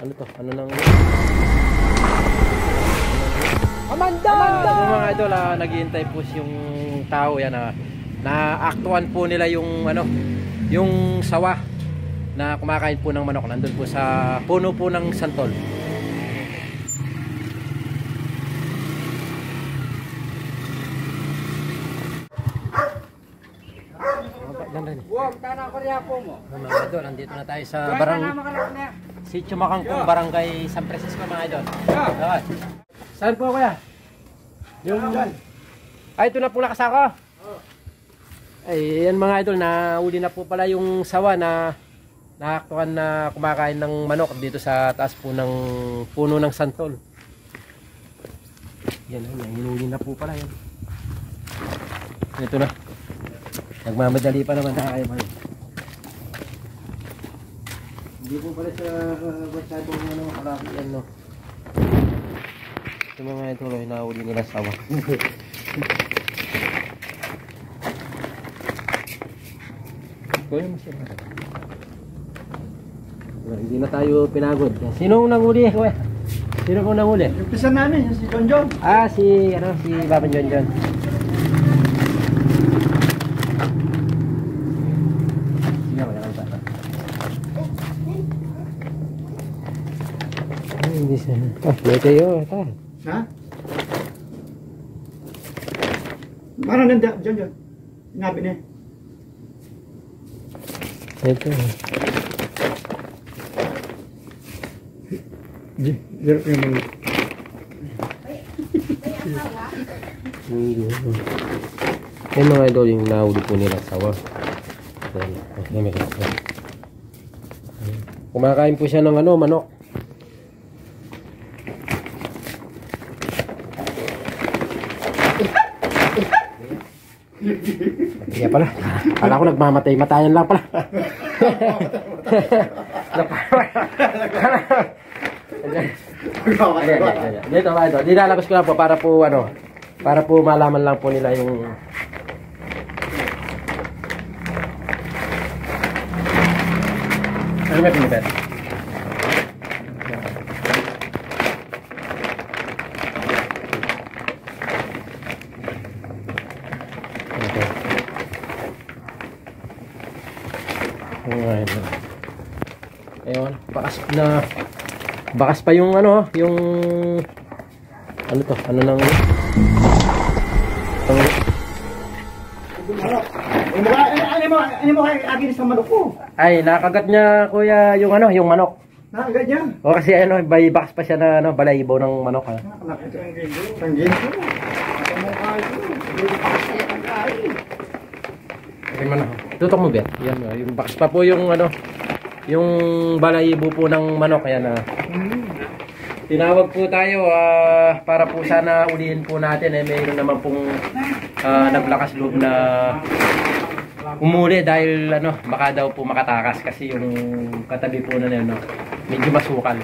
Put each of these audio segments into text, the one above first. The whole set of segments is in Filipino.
Ano to? Ano nang... Amanda! So mga idol, naghihintay po yung tao yan, naaktuhan po nila yung ano, yung sawa na kumakain po ng manok. Nandun po sa puno po ng santol. Mga idol, nandito na tayo sa Sitio Makangkong, Barangay San Francisco, mga idol. Okay. Saan po kuya? Yung... Ay, ito na po nakasako. Ay, yan mga idol, nauli na po pala yung sawa na naaktuhan na kumakain ng manok dito sa taas po ng puno ng santol. Yan, hinuli na po pala yan. Ito na. Nagmamadali pa naman tayo pa rin. Hindi po pala sa masyadong ano, kalaki yan, no. Ito mga ito, hinahuli nila sawa. Kuya mo siya. Hindi na tayo pinagod. Sino ang nanguli, kuya? Sino pong nanguli? Yung pisa namin, yung si John John. Ah, si Papa John John. Sige, wala kang tata. Hindi siya. Ah, may kayo, ata. Ha? Marang nanda, John John. Sinabi niya. Ito. Direct yung mga... Yung mga idol, yung nahuli po nila sawa. Kumakain po siya ng ano, manok. Kaya pala, kala ko nagmamatay-matayan lang pala. Dito ba ito? Dinalabas ko lang po para po ano, para po malaman lang po nila yung ano may pinipet? Ayun, bakas pa yung ano, yung ano to, ano nang Ano mo kaya agin sa manok ko? ay, nakagat niya kuya yung ano, yung manok. Nakagat niya? O kasi ano, may bakas pa siya na ano, balayibo ng manok ha. Nakagat ang ginto. Ang ginto. Ang mukha ito. Okay man ako. Tutok mo ba? Yan, yung bakas pa po yung ano, yung balayibo po ng manok. Yan tinawag po tayo para po sana ulihin po natin. Mayroon naman pong naglakas loob na umuli dahil ano, baka daw po makatakas kasi yung katabi po na ano, medyo masukal.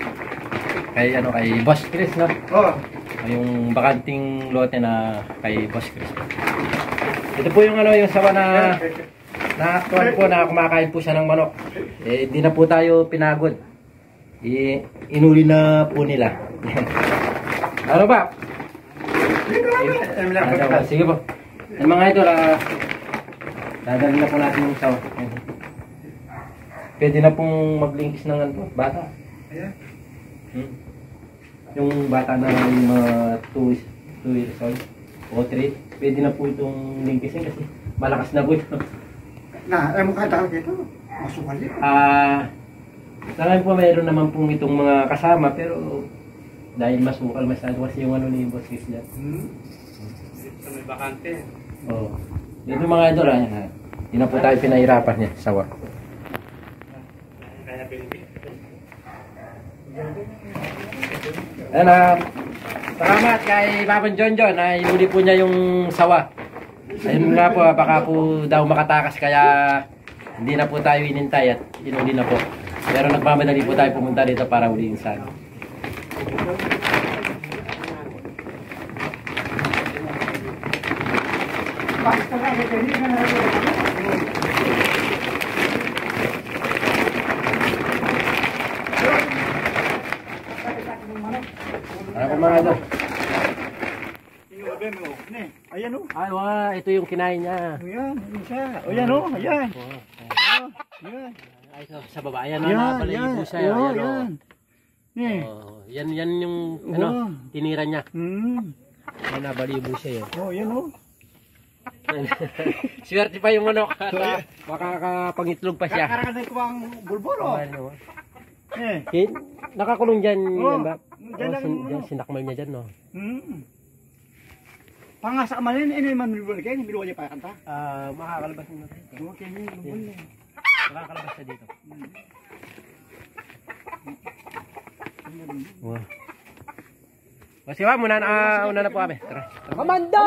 Kay ano, kay Boss Chris, no? Oo. Yung bakanting lote na kay Boss Chris. Ito po yung ano, yung sawa na naaktuhan po na kumakain po siya ng manok. Hindi na po tayo pinagod. Inuli na po nila. Ano ba? Sige po. Yung mga ito, dadalhin na po natin yung sawa. Pwede na pong maglinkis ng ano, bata. Yung bata na yung mga 2 years old o 3. Pwede na po itong linkisin kasi malakas na po ito. Ay mo kaya dito. Masukal yun. Saka po mayroon naman pong itong mga kasama pero dahil masukal masyado kasi yung ano ni Boss Chris dyan. Dito may bakante. Oo. Dito mga idol, hindi na po tayo pinahirapan niya, sawa. Kaya pinipit. Salamat kay Papa John John na inuli po niya yung sawa. Ayun nga po, baka po daw makatakas kaya hindi na po tayo inintay at inuli na po. Pero nagmamadali po tayo pumunta dito para uliin sana. Ano po mga idol? Ayan o. Ay, wala. Ito yung kinain niya. Ayan, ayan siya. Ayan o, ayan. Ayan. Ay, sa baba. Ayan o, nabalayibo siya. Ayan o. Ayan. Yan yung ano, tinira niya. Ay, nabalibo siya yun. Ayan o. Swerte pa yung manok. Makakapangitlog pa siya. Kakarakan ko ang bulbol o. Ano? Eh. Nakakulong dyan. Oo. Yan ba? Dyan lang yung ano. Sinakmal niya dyan, no? Pangasa ka man yun, ini man bulbol kayo, biluwa niya pa kanta. Makakalabas na tayo. Okay, bulbol. Makakalabas na dito. Wow. O siya, una na po kami. Tara. Komando!